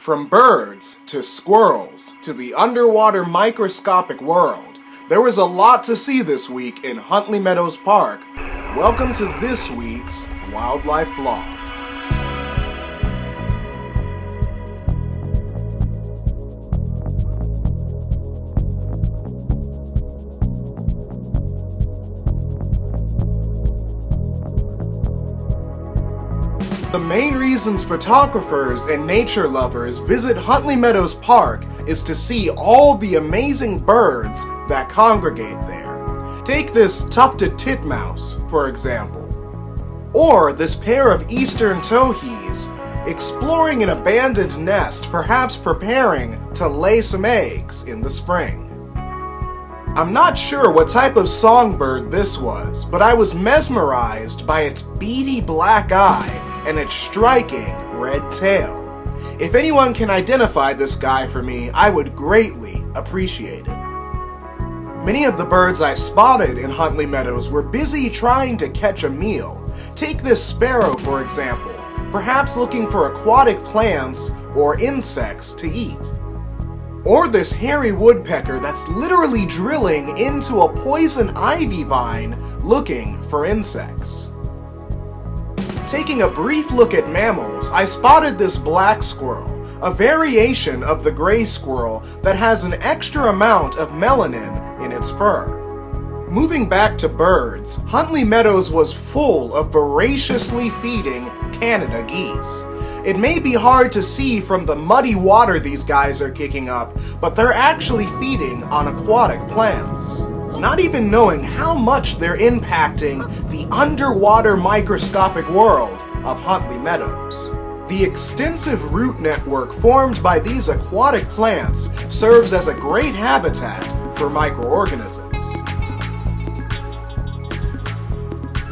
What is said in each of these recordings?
From birds to squirrels to the underwater microscopic world, there was a lot to see this week in Huntley Meadows Park. Welcome to this week's Wildlife Vlog. The main reasons photographers and nature lovers visit Huntley Meadows Park is to see all the amazing birds that congregate there. Take this tufted titmouse, for example. Or this pair of eastern towhees, exploring an abandoned nest, perhaps preparing to lay some eggs in the spring. I'm not sure what type of songbird this was, but I was mesmerized by its beady black eye and its striking red tail. If anyone can identify this guy for me, I would greatly appreciate it. Many of the birds I spotted in Huntley Meadows were busy trying to catch a meal. Take this sparrow, for example, perhaps looking for aquatic plants or insects to eat. Or this hairy woodpecker that's literally drilling into a poison ivy vine looking for insects. Taking a brief look at mammals, I spotted this black squirrel, a variation of the gray squirrel that has an extra amount of melanin in its fur. Moving back to birds, Huntley Meadows was full of voraciously feeding Canada geese. It may be hard to see from the muddy water these guys are kicking up, but they're actually feeding on aquatic plants, not even knowing how much they're impacting the underwater microscopic world of Huntley Meadows. The extensive root network formed by these aquatic plants serves as a great habitat for microorganisms.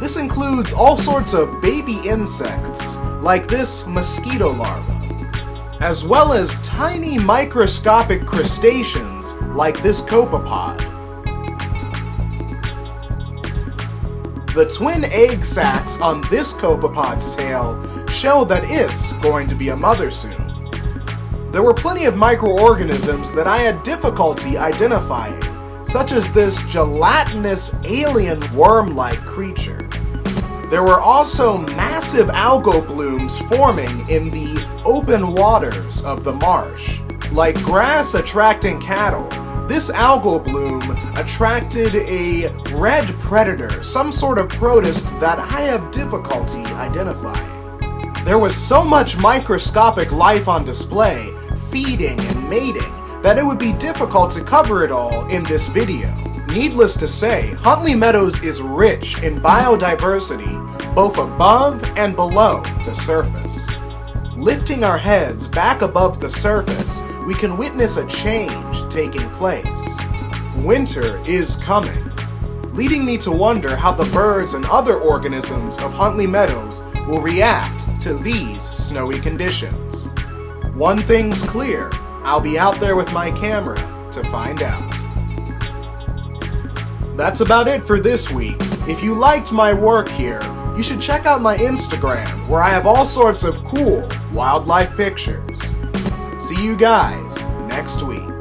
This includes all sorts of baby insects, like this mosquito larva, as well as tiny microscopic crustaceans like this copepod. The twin egg sacs on this copepod's tail show that it's going to be a mother soon. There were plenty of microorganisms that I had difficulty identifying, such as this gelatinous alien worm-like creature. There were also massive algal blooms forming in the open waters of the marsh. Like grass attracting cattle, this algal bloom attracted a red predator, some sort of protist that I have difficulty identifying. There was so much microscopic life on display, feeding and mating, that it would be difficult to cover it all in this video. Needless to say, Huntley Meadows is rich in biodiversity, both above and below the surface. Lifting our heads back above the surface, we can witness a change taking place. Winter is coming, leading me to wonder how the birds and other organisms of Huntley Meadows will react to these snowy conditions. One thing's clear, I'll be out there with my camera to find out. That's about it for this week. If you liked my work here, you should check out my Instagram, where I have all sorts of cool wildlife pictures. See you guys next week.